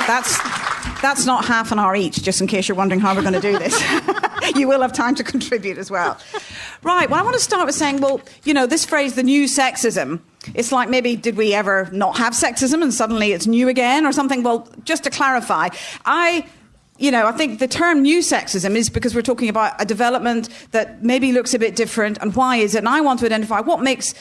That's not half an hour each, just in case you're wondering how we're going to do this. You will have time to contribute as well. Right, well, I want to start with saying, well, this phrase, the new sexism, it's like maybe did we ever not have sexism and suddenly it's new again or something? Well, just to clarify, I think the term new sexism is because we're talking about a development that maybe looks a bit different, and why is it? And I want to identify what makes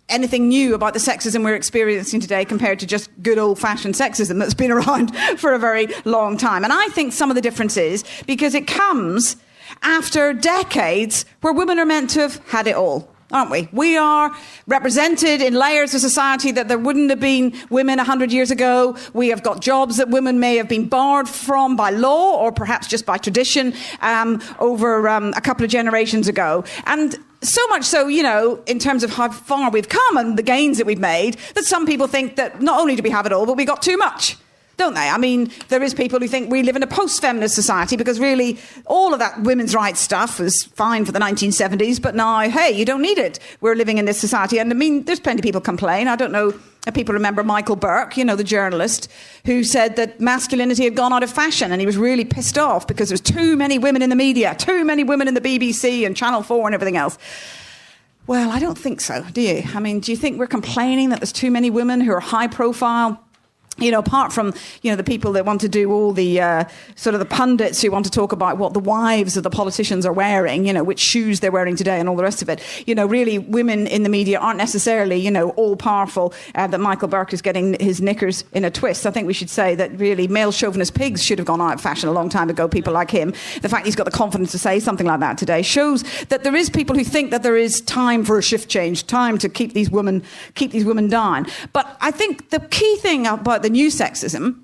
anything new about the sexism we're experiencing today compared to just good old-fashioned sexism that's been around for a very long time. And I think some of the difference is because it comes after decades where women are meant to have had it all, aren't we? We are represented in layers of society that there wouldn't have been women 100 years ago. We have got jobs that women may have been barred from by law or perhaps just by tradition over a couple of generations ago. And so much so, in terms of how far we've come and the gains that we've made, that some people think that not only do we have it all, but we got too much. Don't they? I mean, there is people who think we live in a post-feminist society because really all of that women's rights stuff was fine for the 1970s, but now, hey, you don't need it. We're living in this society. And I mean, there's plenty of people complain. I don't know if people remember Michael Burke, the journalist, who said that masculinity had gone out of fashion, and he was really pissed off because there was too many women in the media, too many women in the BBC and Channel 4 and everything else. Well, I don't think so, do you? I mean, do you think we're complaining that there's too many women who are high profile? Apart from, the people that want to do all the sort of the pundits who want to talk about what the wives of the politicians are wearing, which shoes they're wearing today and all the rest of it. Really women in the media aren't necessarily, all powerful, that Michael Burke is getting his knickers in a twist. I think we should say that really male chauvinist pigs should have gone out of fashion a long time ago, people like him. The fact he's got the confidence to say something like that today shows that there is people who think that there is time for a shift change, time to keep these women down. But I think the key thing about the new sexism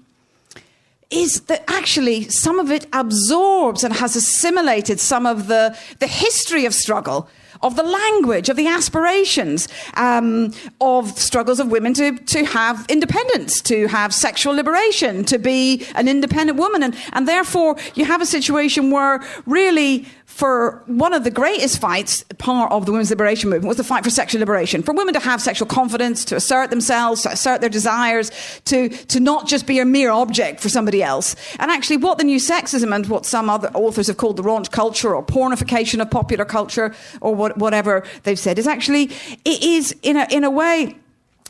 is that actually some of it absorbs and has assimilated some of the history of struggle, of the language, of the aspirations, of struggles of women to have independence, to have sexual liberation, to be an independent woman. And therefore you have a situation where really, for one of the greatest fights, part of the women's liberation movement was the fight for sexual liberation, for women to have sexual confidence, to assert themselves, to assert their desires, to not just be a mere object for somebody else. And actually what the new sexism and what some other authors have called the raunch culture or pornification of popular culture or whatever they've said is actually, it is in a way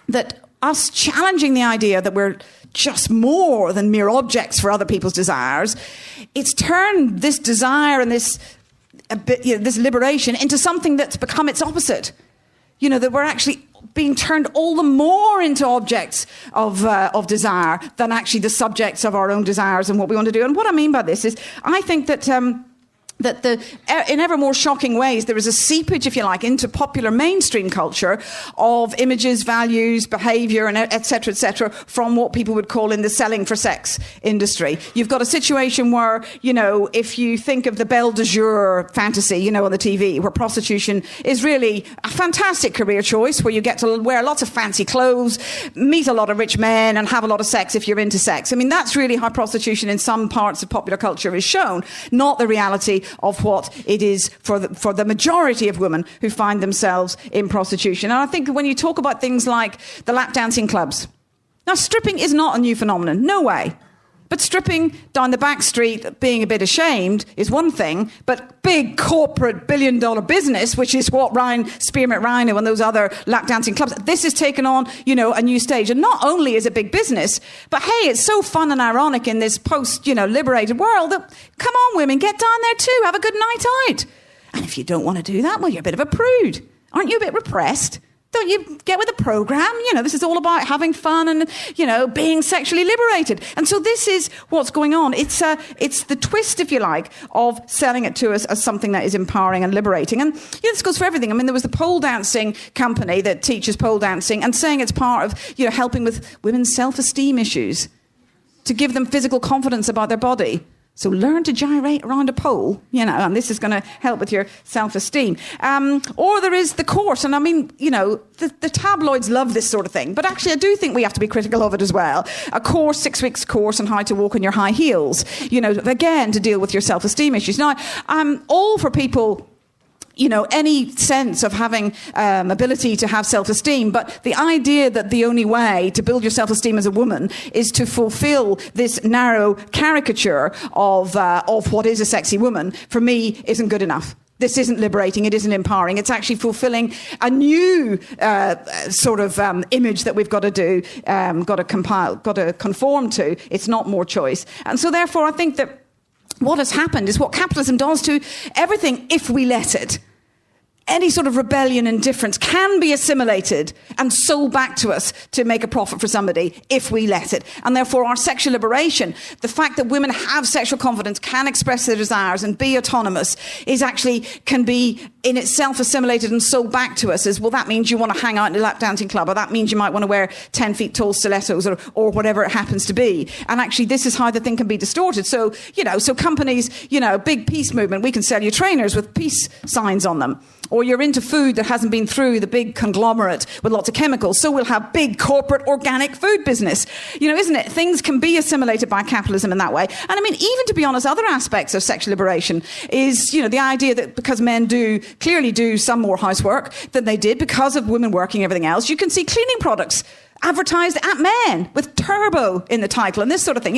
that us challenging the idea that we're just more than mere objects for other people's desires, it's turned this desire and this liberation into something that's become its opposite. That we're actually being turned all the more into objects of desire than actually the subjects of our own desires and what we want to do. And what I mean by this is, I think that in ever more shocking ways, there is a seepage, if you like, into popular mainstream culture of images, values, behaviour, and et cetera, from what people would call in the selling for sex industry. You've got a situation where, if you think of the Belle de Jour fantasy, on the TV, where prostitution is really a fantastic career choice, where you get to wear lots of fancy clothes, meet a lot of rich men, and have a lot of sex if you're into sex. I mean, that's really how prostitution in some parts of popular culture is shown, not the reality of what it is for the majority of women who find themselves in prostitution. And I think when you talk about things like the lap dancing clubs, now stripping is not a new phenomenon, no way. But stripping down the back street, being a bit ashamed, is one thing. But big corporate billion-dollar business, which is what Spearmint Rhino and those other lap dancing clubs, this has taken on, a new stage. And not only is it big business, but hey, it's so fun and ironic in this post-liberated world that, come on, women, get down there too, have a good night out. And if you don't want to do that, well, you're a bit of a prude. Aren't you a bit repressed? Don't you get with the program? This is all about having fun and, being sexually liberated. And so this is what's going on. It's the twist, if you like, of selling it to us as something that is empowering and liberating. And this goes for everything. I mean, there was the pole dancing company that teaches pole dancing and saying it's part of, helping with women's self-esteem issues, to give them physical confidence about their body. So learn to gyrate around a pole, and this is going to help with your self-esteem. Or there is the course. And I mean, the tabloids love this sort of thing. But actually, I do think we have to be critical of it as well. A course, 6 weeks course on how to walk on your high heels, again, to deal with your self-esteem issues. Now, I'm all for people any sense of having ability to have self-esteem. But the idea that the only way to build your self-esteem as a woman is to fulfill this narrow caricature of what is a sexy woman, for me, isn't good enough. This isn't liberating. It isn't empowering. It's actually fulfilling a new sort of image that we've got to do, got to conform to. It's not more choice. And so therefore, I think that what has happened is what capitalism does to everything if we let it. Any sort of rebellion and difference can be assimilated and sold back to us to make a profit for somebody if we let it. And therefore our sexual liberation, the fact that women have sexual confidence, can express their desires and be autonomous, can be in itself assimilated and sold back to us as, well, that means you want to hang out in a lap dancing club, or that means you might want to wear 10 feet tall stilettos, or whatever it happens to be. And actually this is how the thing can be distorted. So, so companies, big peace movement, we can sell you trainers with peace signs on them. Or you're into food that hasn't been through the big conglomerate with lots of chemicals, so we'll have big corporate organic food business. Isn't it? Things can be assimilated by capitalism in that way. And I mean, even to be honest, other aspects of sexual liberation is, the idea that because men clearly do some more housework than they did because of women working everything else, you can see cleaning products advertised at men with turbo in the title and this sort of thing,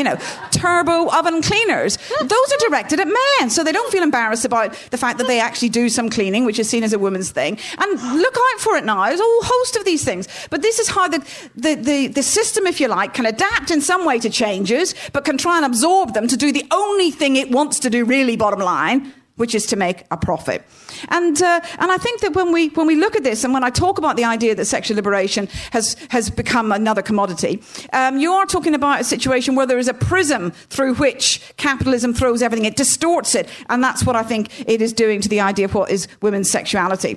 turbo oven cleaners. Those are directed at men, so they don't feel embarrassed about the fact that they actually do some cleaning, which is seen as a woman's thing. And look out for it now. There's a whole host of these things. But this is how the system, if you like, can adapt in some way to changes, but can try and absorb them to do the only thing it wants to do, really, bottom line, which is to make a profit. And I think that when we look at this, and when I talk about the idea that sexual liberation has become another commodity, you are talking about a situation where there is a prism through which capitalism throws everything. It distorts it. And that's what I think it is doing to the idea of what is women's sexuality.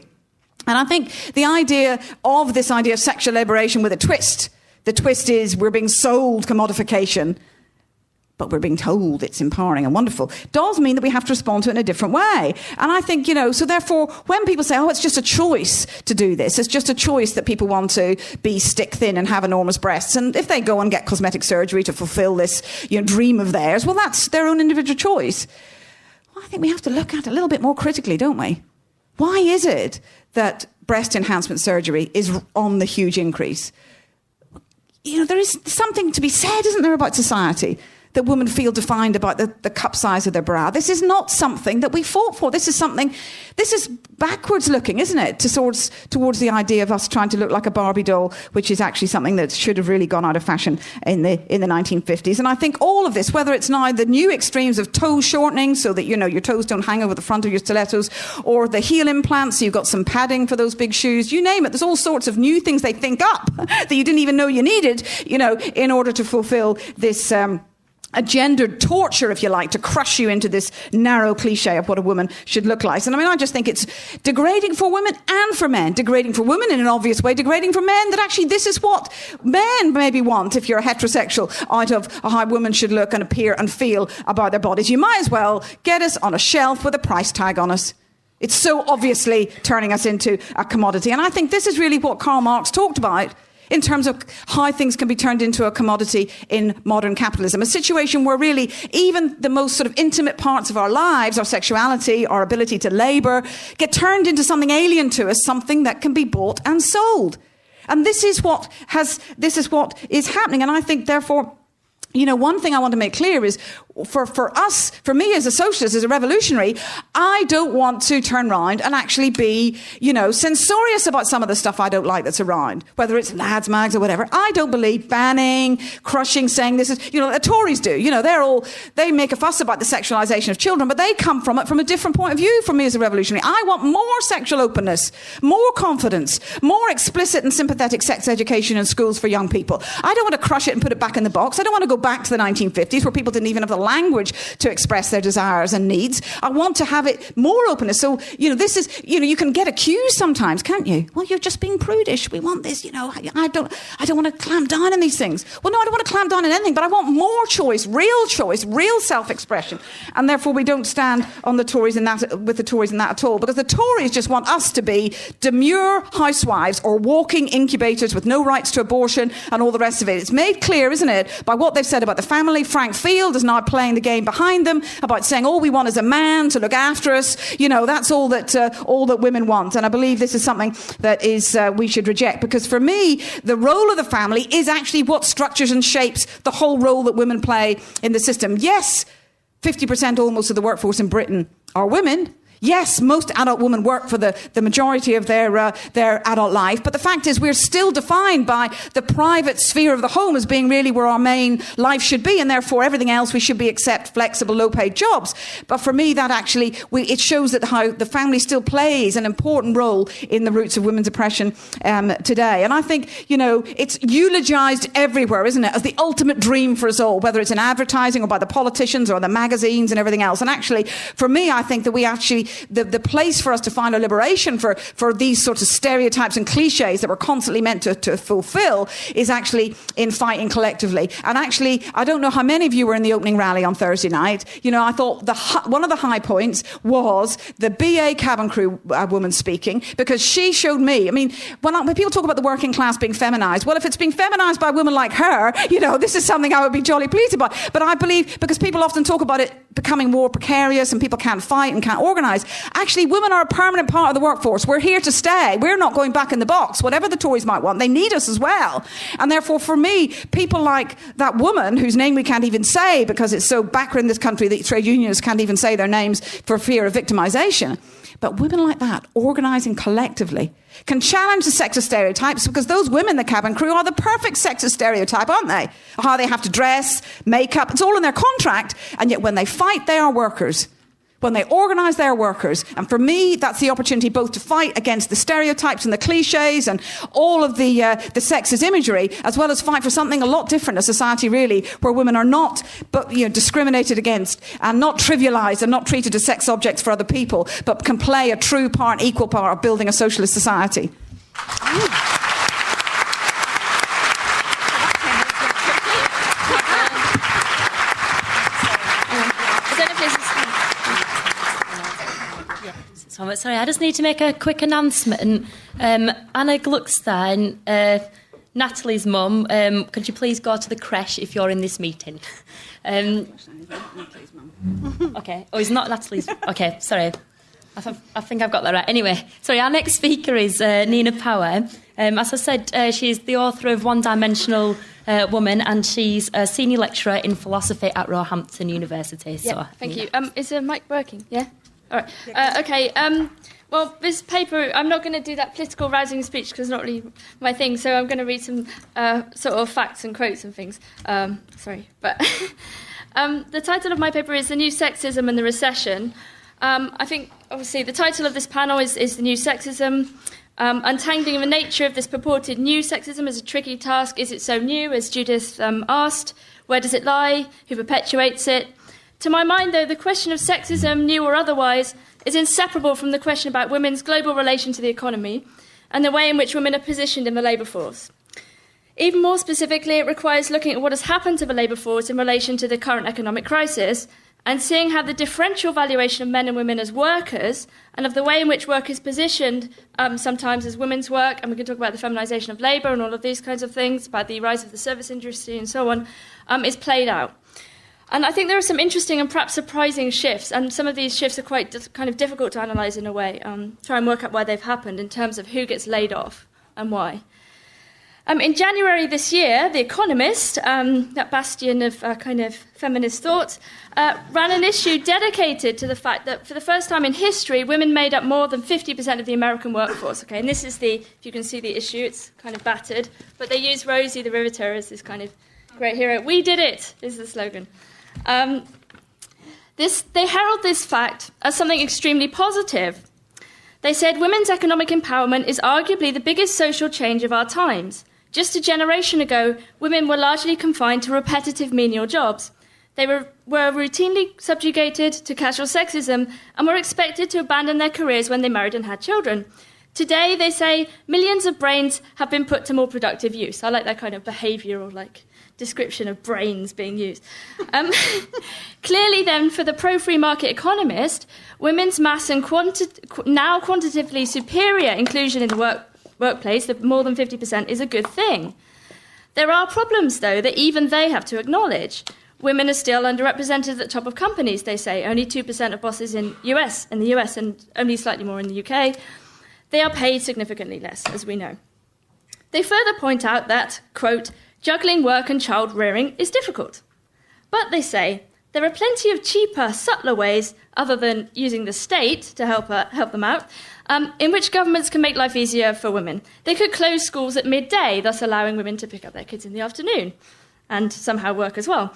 And I think the idea of this idea of sexual liberation with a twist, the twist is we're being sold commodification, but we're being told it's empowering and wonderful, does mean that we have to respond to it in a different way. And I think, so therefore, when people say, it's just a choice to do this, it's just a choice that people want to be stick thin and have enormous breasts, and if they go and get cosmetic surgery to fulfill this, dream of theirs, well, that's their own individual choice. Well, I think we have to look at it a little bit more critically, don't we? Why is it that breast enhancement surgery is on the huge increase? There is something to be said, isn't there, about society? That women feel defined about the cup size of their bra. This is not something that we fought for. This is backwards looking, isn't it? Towards the idea of us trying to look like a Barbie doll, which is actually something that should have really gone out of fashion in the 1950s. And I think all of this, whether it's now the new extremes of toe shortening so that, your toes don't hang over the front of your stilettos, or the heel implants, so you've got some padding for those big shoes, you name it. There's all sorts of new things they think up that you didn't even know you needed, in order to fulfill this a gendered torture, if you like, to crush you into this narrow cliche of what a woman should look like. And I mean, I just think it's degrading for women and for men. Degrading for women in an obvious way, degrading for men that actually this is what men maybe want if you're a heterosexual out of how women should look and appear and feel about their bodies. You might as well get us on a shelf with a price tag on us. It's so obviously turning us into a commodity. And I think this is really what Karl Marx talked about in terms of how things can be turned into a commodity in modern capitalism. A situation where really even the most sort of intimate parts of our lives, our sexuality, our ability to labour, get turned into something alien to us, something that can be bought and sold. And this is what is happening. And I think, therefore, one thing I want to make clear is for us, for me as a socialist, as a revolutionary, I don't want to turn around and actually be, censorious about some of the stuff I don't like that's around, whether it's lads, mags or whatever. I don't believe banning, crushing, saying this is, the Tories do. They make a fuss about the sexualization of children, but they come from it from a different point of view from me as a revolutionary. I want more sexual openness, more confidence, more explicit and sympathetic sex education in schools for young people. I don't want to crush it and put it back in the box. I don't want to go back to the 1950s where people didn't even have the language to express their desires and needs. I want to have it more openness. So, this is, you can get accused sometimes, can't you? Well, you're just being prudish. We want this, I don't want to clamp down on these things. Well, no, I don't want to clamp down on anything, but I want more choice, real self-expression. And therefore we don't stand on the Tories in that, with the Tories in that at all, because the Tories just want us to be demure housewives or walking incubators with no rights to abortion and all the rest of it. It's made clear, isn't it, by what they've said said about the family. Frank Field is now playing the game behind them about saying all we want is a man to look after us. That's all that women want. And I believe this is something that is we should reject, because for me, the role of the family is actually what structures and shapes the whole role that women play in the system. Yes, 50% almost of the workforce in Britain are women. Yes, most adult women work for the majority of their adult life, but the fact is we're still defined by the private sphere of the home as being really where our main life should be, and therefore everything else we should be except flexible, low-paid jobs. But for me, that actually, it shows that how the family still plays an important role in the roots of women's oppression today. And I think, it's eulogized everywhere, isn't it, as the ultimate dream for us all, whether it's in advertising or by the politicians or the magazines and everything else. And actually, for me, I think that we actually, the place for us to find our liberation for these sorts of stereotypes and cliches that we're constantly meant to fulfill is actually in fighting collectively. And actually, I don't know how many of you were in the opening rally on Thursday night. I thought one of the high points was the BA cabin crew woman speaking, because she showed me, when people talk about the working class being feminized, well, if it's being feminized by women like her, this is something I would be jolly pleased about. But I believe, because people often talk about it becoming more precarious and people can't fight and can't organise, actually women are a permanent part of the workforce. We're here to stay. We're not going back in the box. Whatever the Tories might want, they need us as well. And therefore, for me, people like that woman, whose name we can't even say because it's so backward in this country that trade unionists can't even say their names for fear of victimisation. But women like that, organising collectively, can challenge the sexist stereotypes, because those women, the cabin crew, are the perfect sexist stereotype, aren't they? How they have to dress, makeup, it's all in their contract. And yet when they fight, they are workers. When they organise, they are workers. And for me, that's the opportunity both to fight against the stereotypes and the cliches and all of the sexist imagery, as well as fight for something a lot different, a society really where women are not discriminated against and not trivialised and not treated as sex objects for other people, but can play a true part, equal part of building a socialist society. Sorry, I just need to make a quick announcement. Anna Gluckstein, Natalie's mum, could you please go to the creche if you're in this meeting? Natalie's mum. Okay. Oh, it's not Natalie's. Okay, sorry. I think I've got that right. Anyway, sorry, our next speaker is Nina Power. As I said, she's the author of One Dimensional Woman, and she's a senior lecturer in philosophy at Roehampton University. Yeah, thank you. Is the mic working? Yeah? All right. Okay. Well, this paper, I'm not going to do that political rousing speech because it's not really my thing, so I'm going to read some sort of facts and quotes and things. Sorry. But the title of my paper is The New Sexism and the Recession. I think, obviously, the title of this panel is The New Sexism. Untangling the nature of this purported new sexism is a tricky task. Is it so new, as Judith asked? Where does it lie? Who perpetuates it? To my mind, though, the question of sexism, new or otherwise, is inseparable from the question about women's global relation to the economy and the way in which women are positioned in the labour force. Even more specifically, it requires looking at what has happened to the labour force in relation to the current economic crisis and seeing how the differential valuation of men and women as workers and of the way in which work is positioned sometimes as women's work, and we can talk about the feminisation of labour and all of these kinds of things, about the rise of the service industry and so on, is played out. And I think there are some interesting and perhaps surprising shifts, and some of these shifts are quite kind of difficult to analyse in a way, try and work out why they've happened in terms of who gets laid off and why. In January this year, The Economist, that bastion of kind of feminist thought, ran an issue dedicated to the fact that for the first time in history, women made up more than 50% of the American workforce. Okay, and this is if you can see the issue, it's kind of battered, but they use Rosie the Riveter as this kind of great hero. We did it, is the slogan. They herald this fact as something extremely positive. They said women's economic empowerment is arguably the biggest social change of our times. Just a generation ago, women were largely confined to repetitive menial jobs. They were routinely subjugated to casual sexism and were expected to abandon their careers when they married and had children. Today, they say, millions of brains have been put to more productive use. I like that kind of behavioural, description of brains being used. Clearly, then, for the pro-free market economist, women's mass and now quantitatively superior inclusion in the workplace, the more than 50%, is a good thing. There are problems, though, that even they have to acknowledge. Women are still underrepresented at the top of companies, they say. Only 2% of bosses in the US and only slightly more in the UK. They are paid significantly less, as we know. They further point out that, quote, juggling work and child rearing is difficult. But they say there are plenty of cheaper, subtler ways, other than using the state to help them out, in which governments can make life easier for women. They could close schools at midday, thus allowing women to pick up their kids in the afternoon and somehow work as well.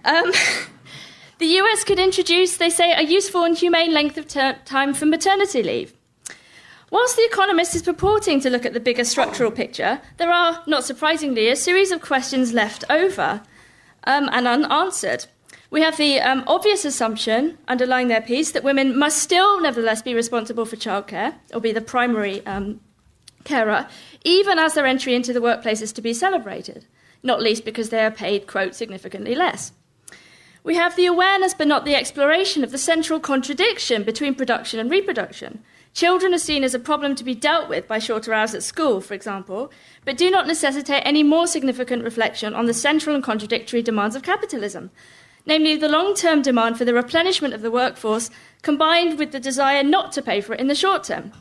The US could introduce, they say, a useful and humane length of time for maternity leave. Whilst The Economist is purporting to look at the bigger structural picture, there are, not surprisingly, a series of questions left over and unanswered. We have the obvious assumption underlying their piece that women must still, nevertheless, be responsible for childcare or be the primary carer, even as their entry into the workplace is to be celebrated, not least because they are paid, quote, significantly less. We have the awareness but not the exploration of the central contradiction between production and reproduction. Children are seen as a problem to be dealt with by shorter hours at school, for example, but do not necessitate any more significant reflection on the central and contradictory demands of capitalism, namely the long-term demand for the replenishment of the workforce combined with the desire not to pay for it in the short term.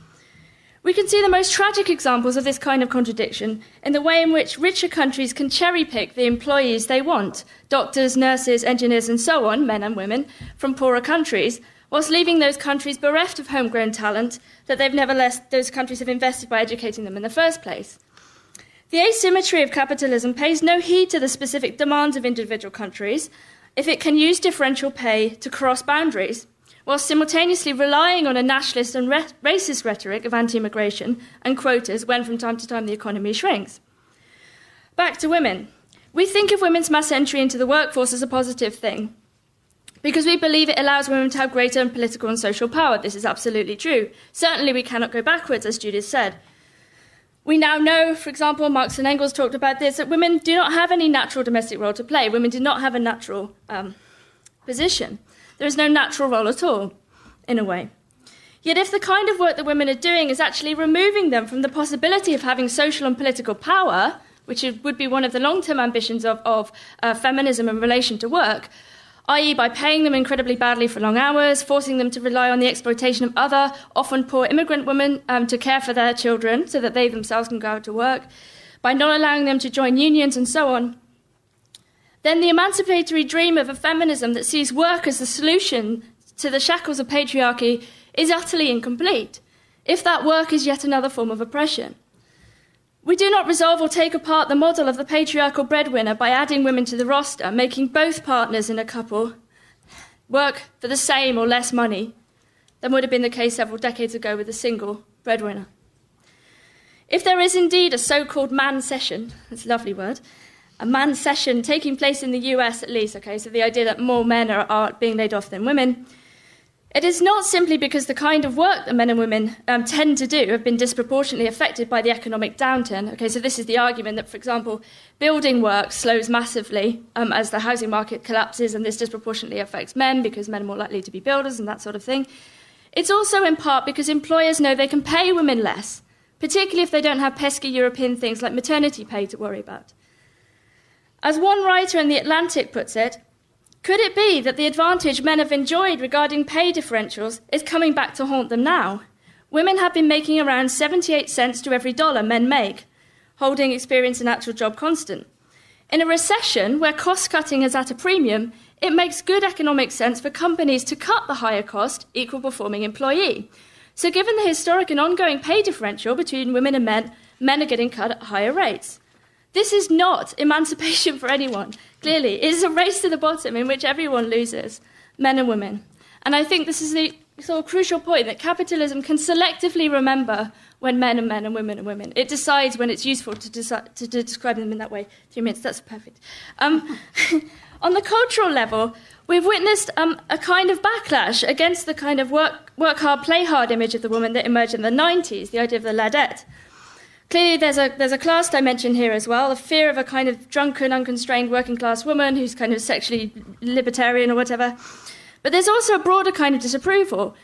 We can see the most tragic examples of this kind of contradiction in the way in which richer countries can cherry-pick the employees they want, doctors, nurses, engineers, and so on, men and women, from poorer countries, whilst leaving those countries bereft of homegrown talent that those countries have invested by educating them in the first place. The asymmetry of capitalism pays no heed to the specific demands of individual countries if it can use differential pay to cross boundaries, whilst simultaneously relying on a nationalist and racist rhetoric of anti-immigration and quotas when from time to time the economy shrinks. Back to women. We think of women's mass entry into the workforce as a positive thing, because we believe it allows women to have greater political and social power. This is absolutely true. Certainly we cannot go backwards, as Judith said. We now know, for example, Marx and Engels talked about this, that women do not have any natural domestic role to play. Women do not have a natural position. There is no natural role at all, in a way. Yet if the kind of work that women are doing is actually removing them from the possibility of having social and political power, which would be one of the long-term ambitions of feminism in relation to work, i.e. by paying them incredibly badly for long hours, forcing them to rely on the exploitation of other, often poor immigrant women to care for their children so that they themselves can go out to work, by not allowing them to join unions and so on, then the emancipatory dream of a feminism that sees work as the solution to the shackles of patriarchy is utterly incomplete, if that work is yet another form of oppression. We do not resolve or take apart the model of the patriarchal breadwinner by adding women to the roster, making both partners in a couple work for the same or less money than would have been the case several decades ago with a single breadwinner. If there is indeed a so-called man session, that's a lovely word, a man session taking place in the US at least, okay, so the idea that more men are being laid off than women, it is not simply because the kind of work that men and women tend to do have been disproportionately affected by the economic downturn. Okay, so this is the argument that, for example, building work slows massively as the housing market collapses, and this disproportionately affects men because men are more likely to be builders and that sort of thing. It's also in part because employers know they can pay women less, particularly if they don't have pesky European things like maternity pay to worry about. As one writer in The Atlantic puts it, could it be that the advantage men have enjoyed regarding pay differentials is coming back to haunt them now? Women have been making around 78 cents to every dollar men make, holding experience and actual job constant. In a recession where cost-cutting is at a premium, it makes good economic sense for companies to cut the higher cost, equal-performing employee. So given the historic and ongoing pay differential between women and men, men are getting cut at higher rates. This is not emancipation for anyone, clearly. It is a race to the bottom in which everyone loses, men and women. And I think this is the sort of crucial point, that capitalism can selectively remember when men and women are women. It decides when it's useful to describe them in that way. 3 minutes, that's perfect. On the cultural level, we've witnessed a kind of backlash against the kind of work hard, play hard image of the woman that emerged in the 90s, the idea of the ladette. Clearly, there's a class dimension here as well, a fear of a kind of drunken, unconstrained working-class woman who's kind of sexually libertarian or whatever. But there's also a broader kind of disapproval.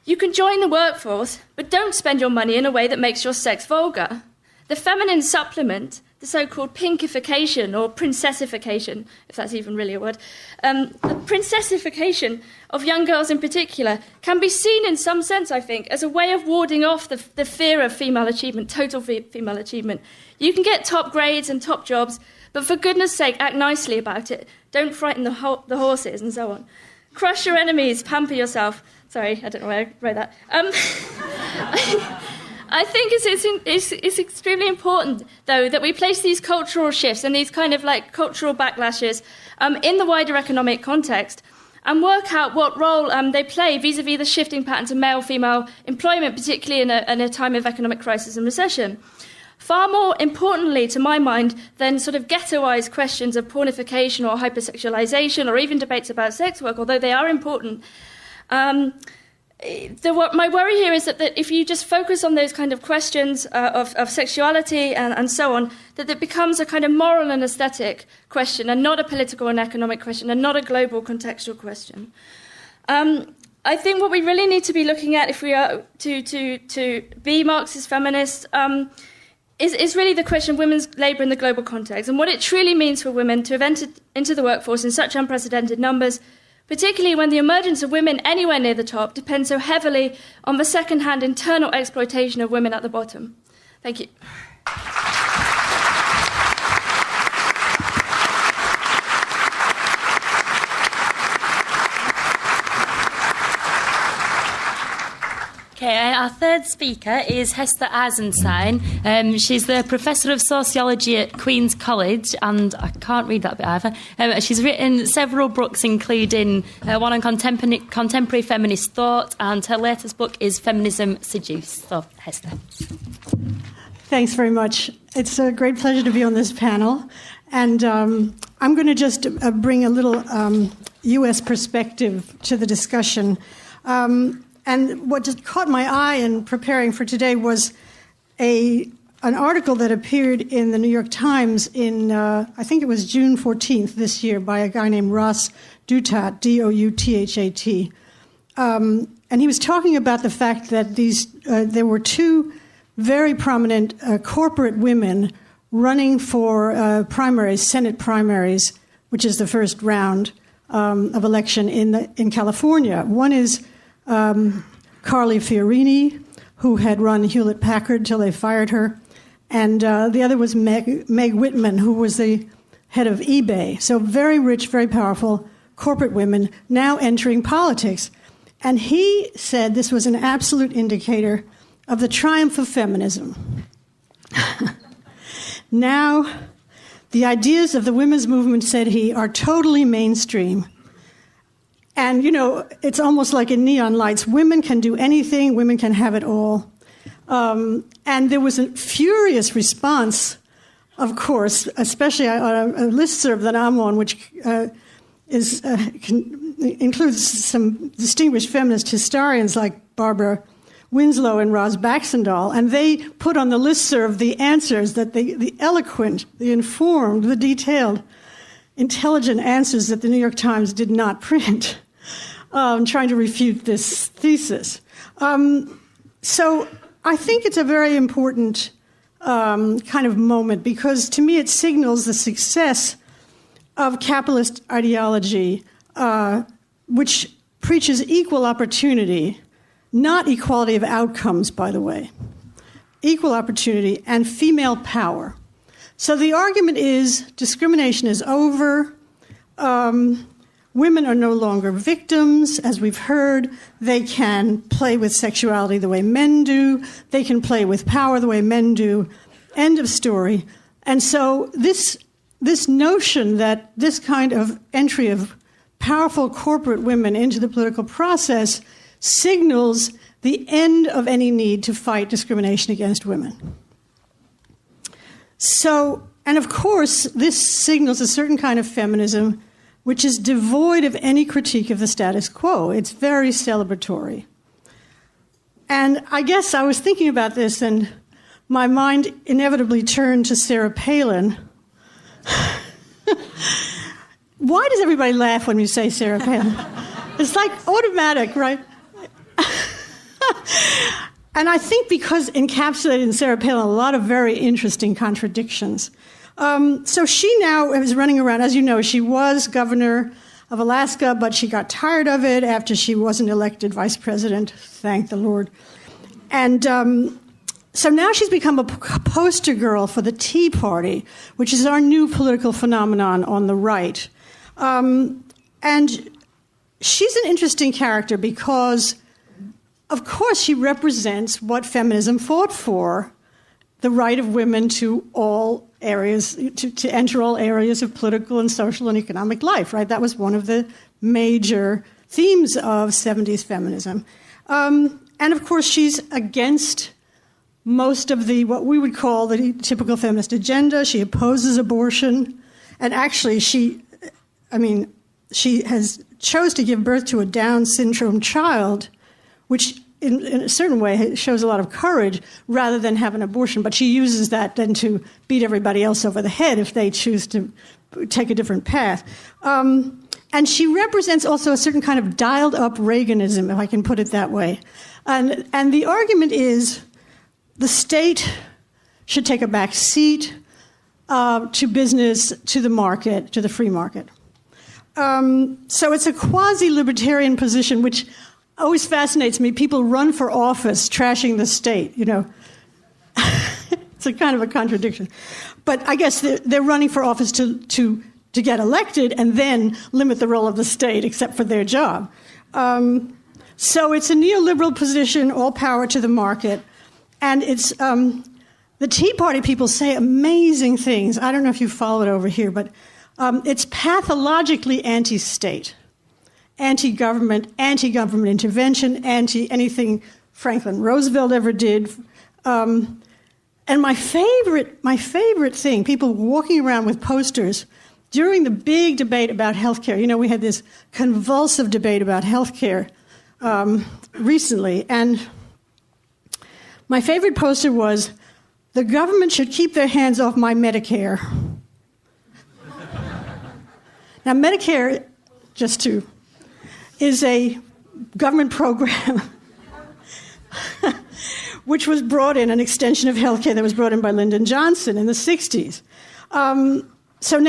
You can join the workforce, but don't spend your money in a way that makes your sex vulgar. The feminine supplement the so-called pinkification or princessification, if that's even really a word, the princessification of young girls in particular can be seen in some sense, I think, as a way of warding off the fear of female achievement, total female achievement. You can get top grades and top jobs, but for goodness sake, act nicely about it. Don't frighten the horses and so on. Crush your enemies, pamper yourself. Sorry, I don't know why I wrote that. I think it's extremely important, though, that we place these cultural shifts and these kind of like cultural backlashes in the wider economic context and work out what role they play vis-à-vis the shifting patterns of male-female employment, particularly in a time of economic crisis and recession. Far more importantly, to my mind, than sort of ghettoised questions of pornification or hypersexualisation or even debates about sex work, although they are important, my worry here is that if you just focus on those kind of questions of sexuality and so on, that it becomes a kind of moral and aesthetic question and not a political and economic question and not a global contextual question. I think what we really need to be looking at if we are to be Marxist feminists is really the question of women's labour in the global context and what it truly means for women to have entered into the workforce in such unprecedented numbers, particularly when the emergence of women anywhere near the top depends so heavily on the second-hand internal exploitation of women at the bottom. Thank you. Okay, our third speaker is Hester Eisenstein. She's the Professor of Sociology at Queen's College, and I can't read that bit either. She's written several books, including one on contemporary feminist thought, and her latest book is Feminism Seduced. So, Hester. Thanks very much. It's a great pleasure to be on this panel. And I'm going to just bring a little U.S. perspective to the discussion. And what just caught my eye in preparing for today was an article that appeared in the New York Times in, I think it was June 14th this year, by a guy named Ross Douthat, D-O-U-T-H-A-T. And he was talking about the fact that there were two very prominent corporate women running for primaries, Senate primaries, which is the first round of election in California. One is Carly Fiorina, who had run Hewlett-Packard till they fired her, and the other was Meg Whitman, who was the head of eBay. So very rich, very powerful corporate women now entering politics. And he said this was an absolute indicator of the triumph of feminism. Now, the ideas of the women's movement, said he, are totally mainstream. And, you know, it's almost like in neon lights. Women can do anything. Women can have it all. And there was a furious response, of course, especially on a listserv that I'm on, which includes some distinguished feminist historians like Barbara Winslow and Roz Baxendale. And they put on the listserv the answers that the eloquent, the informed, the detailed, intelligent answers that the New York Times did not print. Trying to refute this thesis. So I think it's a very important kind of moment because to me it signals the success of capitalist ideology, which preaches equal opportunity, not equality of outcomes, by the way, equal opportunity and female power. So the argument is discrimination is over. Women are no longer victims, as we've heard. They can play with sexuality the way men do. They can play with power the way men do. End of story. And so this notion that this kind of entry of powerful corporate women into the political process signals the end of any need to fight discrimination against women. So, and of course, this signals a certain kind of feminism which is devoid of any critique of the status quo. It's very celebratory. And I guess I was thinking about this, and my mind inevitably turned to Sarah Palin. Why does everybody laugh when you say Sarah Palin? It's like automatic, right? And I think because encapsulated in Sarah Palin a lot of very interesting contradictions. So she now is running around. As you know, she was governor of Alaska, but she got tired of it after she wasn't elected vice president, thank the Lord. And so now she's become a poster girl for the Tea Party, which is our new political phenomenon on the right. And she's an interesting character because, of course, she represents what feminism fought for, the right of women to all areas, to enter all areas of political and social and economic life, right? That was one of the major themes of 70s feminism. And, of course, she's against most of what we would call the typical feminist agenda. She opposes abortion. And actually, she has chose to give birth to a Down syndrome child, which in a certain way shows a lot of courage rather than have an abortion. But she uses that then to beat everybody else over the head if they choose to take a different path. And she represents also a certain kind of dialed-up Reaganism, if I can put it that way. And the argument is the state should take a back seat to business, to the market, to the free market. So it's a quasi-libertarian position, which always fascinates me. People run for office trashing the state, you know. It's a kind of a contradiction. But I guess they're running for office to get elected and then limit the role of the state, except for their job. So it's a neoliberal position, all power to the market. And it's the Tea Party people say amazing things. I don't know if you follow it over here, but it's pathologically anti-state. Anti-government intervention, anti-anything Franklin Roosevelt ever did. And my favorite thing, people walking around with posters during the big debate about healthcare. You know, we had this convulsive debate about healthcare recently, and my favorite poster was, "The government should keep their hands off my Medicare." Now, Medicare, is a government program which was brought in, an extension of healthcare that was brought in by Lyndon Johnson in the 60s. So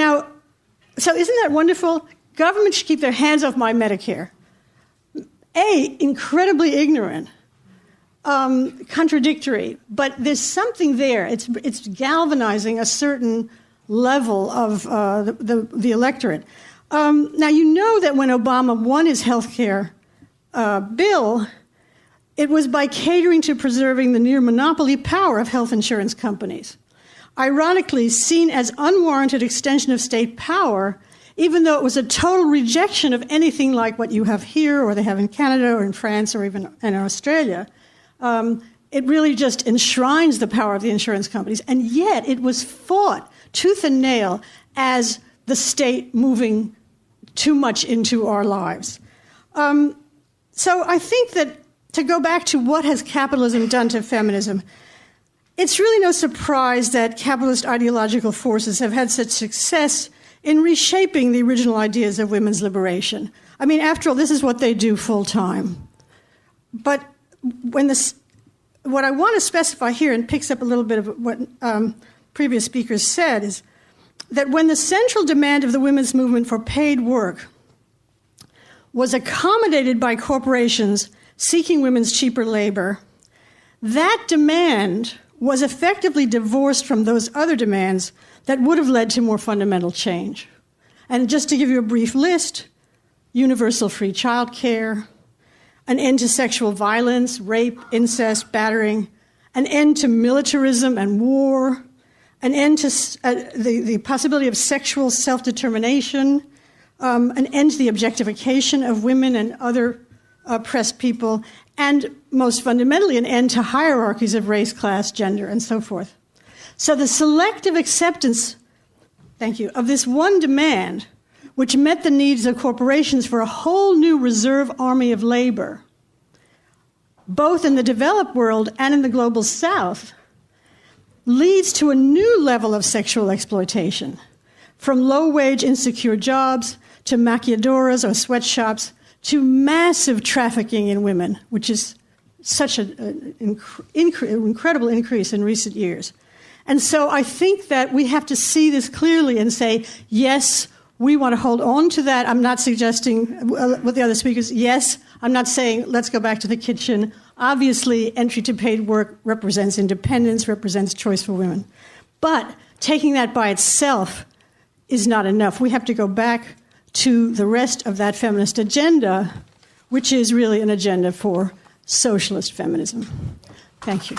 isn't that wonderful? Government should keep their hands off my Medicare. Incredibly ignorant, contradictory, but there's something there. It's galvanizing a certain level of the electorate. Now, you know that when Obama won his health care bill, it was by catering to preserving the near monopoly power of health insurance companies. Ironically, seen as unwarranted extension of state power, even though it was a total rejection of anything like what you have here or they have in Canada or in France or even in Australia, it really just enshrines the power of the insurance companies. And yet it was fought tooth and nail as the state moving too much into our lives. So I think that to go back to what has capitalism done to feminism, it's really no surprise that capitalist ideological forces have had such success in reshaping the original ideas of women's liberation. I mean, after all, this is what they do full time. But what I want to specify here, and picks up a little bit of what previous speakers said, is that when the central demand of the women's movement for paid work was accommodated by corporations seeking women's cheaper labor, that demand was effectively divorced from those other demands that would have led to more fundamental change. And just to give you a brief list, universal free child care, an end to sexual violence, rape, incest, battering, an end to militarism and war, an end to the possibility of sexual self-determination, an end to the objectification of women and other oppressed people, and most fundamentally, an end to hierarchies of race, class, gender, and so forth. So the selective acceptance, of this one demand, which met the needs of corporations for a whole new reserve army of labor, both in the developed world and in the global South, leads to a new level of sexual exploitation, from low-wage, insecure jobs to maquiladoras or sweatshops to massive trafficking in women, which is such an incredible increase in recent years. And so I think that we have to see this clearly and say, yes, we want to hold on to that. I'm not suggesting, with the other speakers, yes, I'm not saying let's go back to the kitchen. Obviously, entry to paid work represents independence, represents choice for women. But taking that by itself is not enough. We have to go back to the rest of that feminist agenda, which is really an agenda for socialist feminism. Thank you.